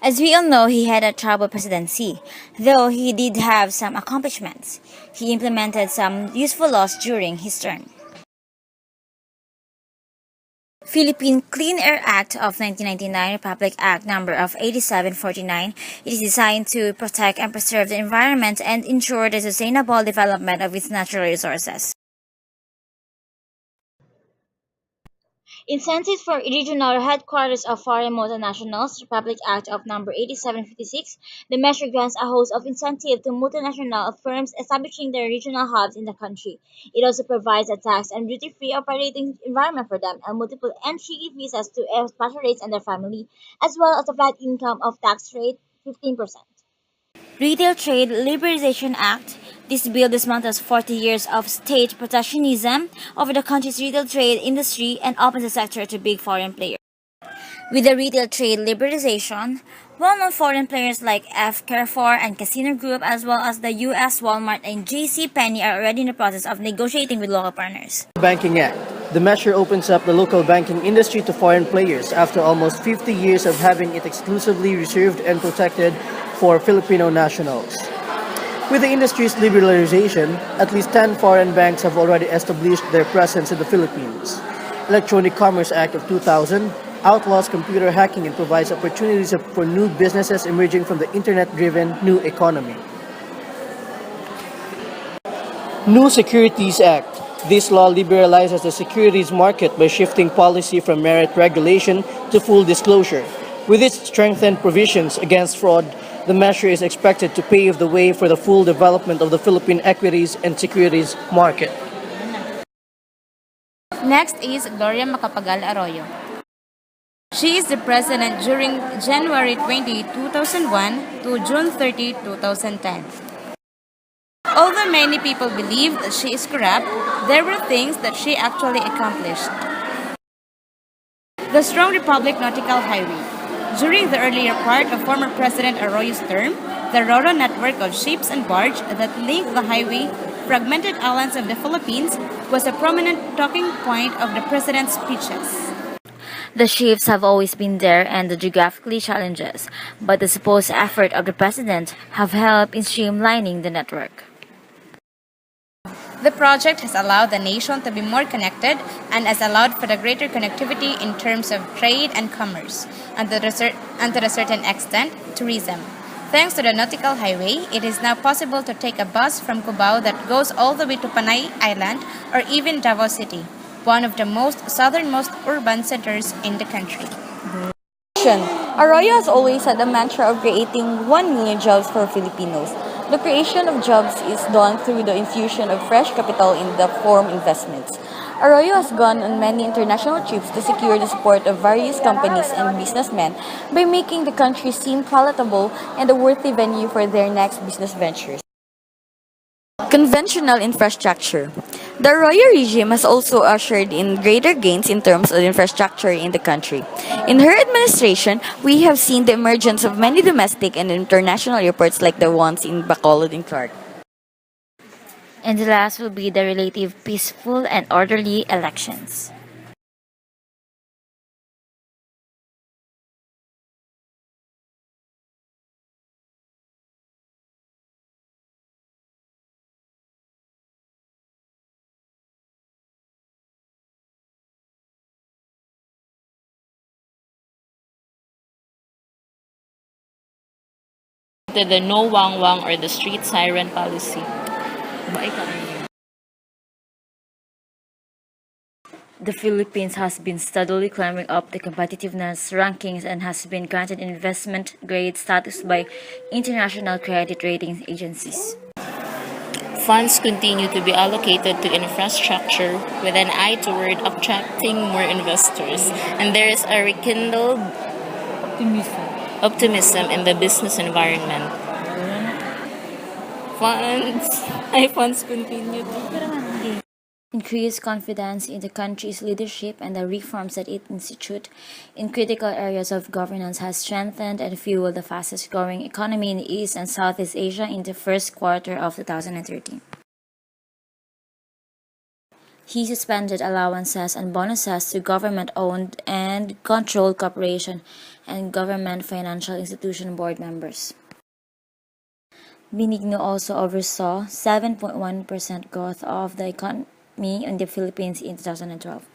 As we all know, he had a troubled presidency, though he did have some accomplishments. He implemented some useful laws during his term. Philippine Clean Air Act of 1999, Republic Act number of 8749, it is designed to protect and preserve the environment and ensure the sustainable development of its natural resources. Incentives for regional headquarters of foreign multinationals, Republic Act of number 8756. The measure grants a host of incentives to multinational firms establishing their regional hubs in the country. It also provides a tax and duty-free operating environment for them and multiple entry visas to expatriates and their family, as well as a flat income of tax rate 15%. Retail Trade Liberalization Act. This bill dismantles 40 years of state protectionism over the country's retail trade industry and opens the sector to big foreign players. With the retail trade liberalization, well-known foreign players like Carrefour and Casino Group, as well as the U.S. Walmart and J.C. Penney, are already in the process of negotiating with local partners. Banking Act. The measure opens up the local banking industry to foreign players after almost 50 years of having it exclusively reserved and protected for Filipino nationals. With the industry's liberalization, at least 10 foreign banks have already established their presence in the Philippines. Electronic Commerce Act of 2000 outlaws computer hacking and provides opportunities for new businesses emerging from the internet-driven new economy. New Securities Act. This law liberalizes the securities market by shifting policy from merit regulation to full disclosure. With its strengthened provisions against fraud, the measure is expected to pave the way for the full development of the Philippine equities and securities market. Next is Gloria Macapagal Arroyo. She is the president during January 20, 2001 to June 30, 2010. Although many people believe that she is corrupt, there were things that she actually accomplished. The Strong Republic Nautical Highway. During the earlier part of former President Arroyo's term, the Roro network of ships and barge that linked the highway, fragmented islands of the Philippines, was a prominent talking point of the president's speeches. The shifts have always been there and the geographically challenges, but the supposed effort of the president have helped in streamlining the network. The project has allowed the nation to be more connected and has allowed for the greater connectivity in terms of trade and commerce, and to a certain extent, tourism. Thanks to the nautical highway, it is now possible to take a bus from Cubao that goes all the way to Panay Island or even Davao City, one of the southernmost urban centers in the country. Arroyo has always had a mantra of creating 1 million jobs for Filipinos. The creation of jobs is done through the infusion of fresh capital in the form investments. Arroyo has gone on many international trips to secure the support of various companies and businessmen by making the country seem palatable and a worthy venue for their next business ventures. Conventional infrastructure. The Arroyo regime has also ushered in greater gains in terms of infrastructure in the country. In her administration, we have seen the emergence of many domestic and international airports like the ones in Bacolod and Clark. And the last will be the relative peaceful and orderly elections. The no wang wang or the street siren policy. The Philippines has been steadily climbing up the competitiveness rankings and has been granted investment grade status by international credit rating agencies. Funds continue to be allocated to infrastructure with an eye toward attracting more investors, and there is a rekindled optimism in the business environment. Funds continue to Increased confidence in the country's leadership and the reforms that it instituted in critical areas of governance has strengthened and fueled the fastest growing economy in East and Southeast Asia in the first quarter of 2013. He suspended allowances and bonuses to government-owned and controlled corporations and government financial institution board members. Benigno also oversaw 7.1% growth of the economy in the Philippines in 2012.